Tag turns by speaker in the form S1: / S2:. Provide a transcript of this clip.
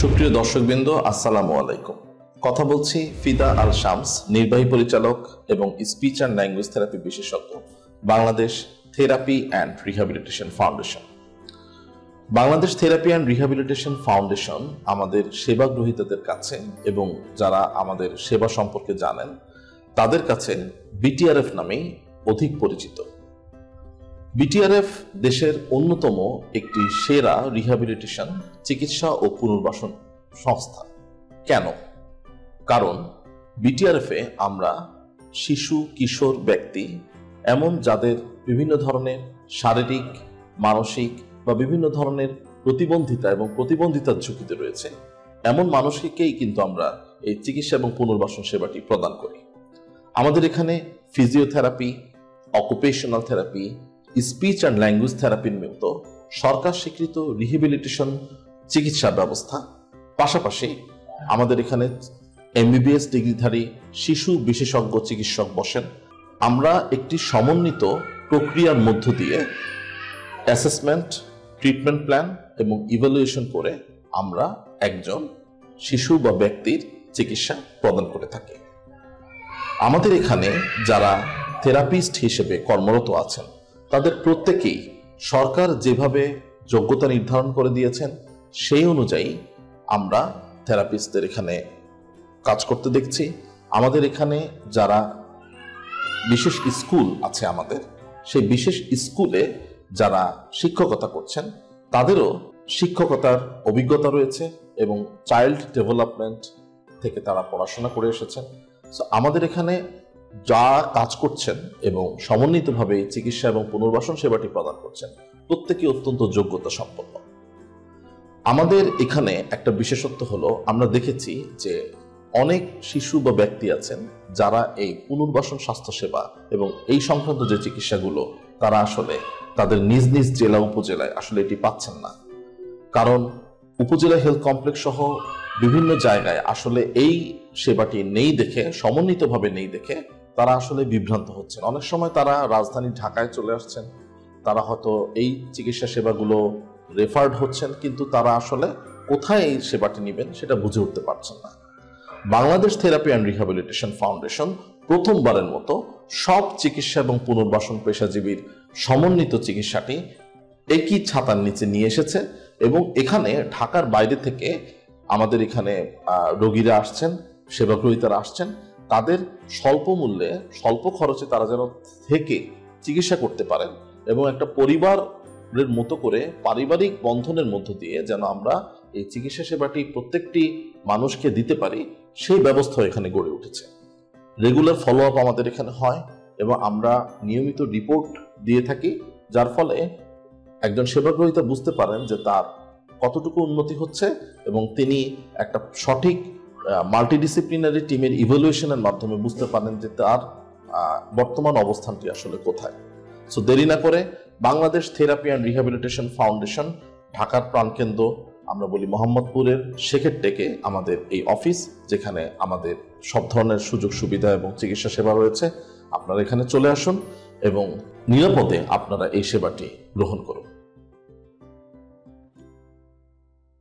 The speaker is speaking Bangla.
S1: সুপ্রিয় দর্শকবৃন্দ, আসসালামু আলাইকুম। কথা বলছি ফিদা আল শামস, নির্বাহী পরিচালক এবং স্পিচ অ্যান্ড ল্যাঙ্গুয়েজ থেরাপি বিশেষজ্ঞ, Bangladesh therapy and rehabilitation foundation. Bangladesh therapy and rehabilitation foundation আমাদের সেবা গ্রহীতাদের কাছে এবং যারা আমাদের সেবা সম্পর্কে জানেন তাদের কাছে বিটিআরএফ নামেই অধিক পরিচিত। বিটিআরএফ দেশের অন্যতম একটি সেরা রিহ্যাবিলিটেশন চিকিৎসা ও পুনর্বাসন সংস্থা। কেন? কারণ বিটিআরএফে আমরা শিশু, কিশোর, ব্যক্তি এমন যাদের বিভিন্ন ধরনের শারীরিক, মানসিক বা বিভিন্ন ধরনের প্রতিবন্ধিতা এবং প্রতিবন্ধিতার ঝুঁকিতে রয়েছে এমন মানুষকেই কিন্তু আমরা এই চিকিৎসা এবং পুনর্বাসন সেবাটি প্রদান করি। আমাদের এখানে physiotherapy, occupational therapy, speech and language থেরাপির মতো সরকার স্বীকৃত রিহ্যাবিলিটেশন চিকিৎসা ব্যবস্থা, পাশাপাশি আমাদের এখানে এমবিবিএস ডিগ্রিধারী শিশু বিশেষজ্ঞ চিকিৎসক বসেন। আমরা একটি সমন্বিত প্রক্রিয়ার মধ্য দিয়ে অ্যাসেসমেন্ট, ট্রিটমেন্ট প্ল্যান এবং ইভ্যালুয়েশন করে আমরা একজন শিশু বা ব্যক্তির চিকিৎসা প্রদান করে থাকি। আমাদের এখানে যারা থেরাপিস্ট হিসেবে কর্মরত আছেন তাদের প্রত্যেকেই সরকার যেভাবে যোগ্যতা নির্ধারণ করে দিয়েছেন সেই অনুযায়ী আমরা থেরাপিস্টদের এখানে কাজ করতে দেখছি। আমাদের এখানে যারা বিশেষ স্কুল আছে আমাদের, সেই বিশেষ স্কুলে যারা শিক্ষকতা করছেন তাদেরও শিক্ষকতার অভিজ্ঞতা রয়েছে এবং চাইল্ড ডেভেলপমেন্ট থেকে তারা পড়াশোনা করে এসেছেন। সো আমাদের এখানে যা কাজ করছেন এবং সমন্বিতভাবে চিকিৎসা এবং পুনর্বাসন সেবাটি প্রদান করছেন প্রত্যেকেই অত্যন্ত যোগ্যতা সম্পন্ন। আমাদের এখানে একটা বিশেষত্ব হলো, আমরা দেখেছি যে অনেক শিশু বা ব্যক্তি আছেন যারা এই পুনর্বাসন স্বাস্থ্যসেবা এবং এই সংক্রান্ত যে চিকিৎসাগুলো তারা আসলে তাদের নিজ নিজ জেলা উপজেলায় আসলে এটি পাচ্ছেন না। কারণ উপজেলা হেলথ কমপ্লেক্স সহ বিভিন্ন জায়গায় আসলে এই সেবাটি নেই দেখে, সমন্বিতভাবে নেই দেখে তারা আসলে বিভ্রান্ত হচ্ছেন। অনেক সময় তারা রাজধানী ঢাকায় চলে আসছেন, তারা হয়তো এই চিকিৎসা সেবাগুলো রেফার্ড হচ্ছেন, কিন্তু তারা আসলে কোথায় এই সেবাটি নেবেন সেটা বুঝে উঠতে পারছেন না। Bangladesh therapy and rehabilitation foundation প্রথমবারের মতো সব চিকিৎসা এবং পুনর্বাসন পেশাজীবীর সমন্বিত চিকিৎসাটি একই ছাতার নিচে নিয়ে এসেছে এবং এখানে ঢাকার বাইরে থেকে আমাদের এখানে রোগীরা আসছেন, সেবাগ্রহীতারা আসছেন, তাদের স্বল্প মূল্যে, স্বল্প খরচে তারা যেন থেকে চিকিৎসা করতে পারেন এবং একটা পরিবারের মতো করে পারিবারিক বন্ধনের মধ্য দিয়ে যেন আমরা এই চিকিৎসা সেবাটি প্রত্যেকটি মানুষকে দিতে পারি, সেই ব্যবস্থা এখানে গড়ে উঠেছে। রেগুলার ফলো আপ আমাদের এখানে হয় এবং আমরা নিয়মিত রিপোর্ট দিয়ে থাকি, যার ফলে একজন সেবাগ্রহীতা বুঝতে পারেন যে তার কতটুকু উন্নতি হচ্ছে এবং তিনি একটা সঠিক মাল্টিডিসিপ্লিনারি টিমের ইভ্যালুয়েশনের মাধ্যমে বুঝতে পারেন যে তার বর্তমান অবস্থানটি আসলে কোথায়। সো দেরি না করে Bangladesh therapy and rehabilitation foundation, ঢাকার প্রাণকেন্দ্র আমরা বলি মোহাম্মদপুরের শেখের টেকে আমাদের এই অফিস, যেখানে আমাদের সব ধরনের সুযোগ সুবিধা এবং চিকিৎসা সেবা রয়েছে। আপনারা এখানে চলে আসুন এবং নিরাপদে আপনারা এই সেবাটি গ্রহণ করুন।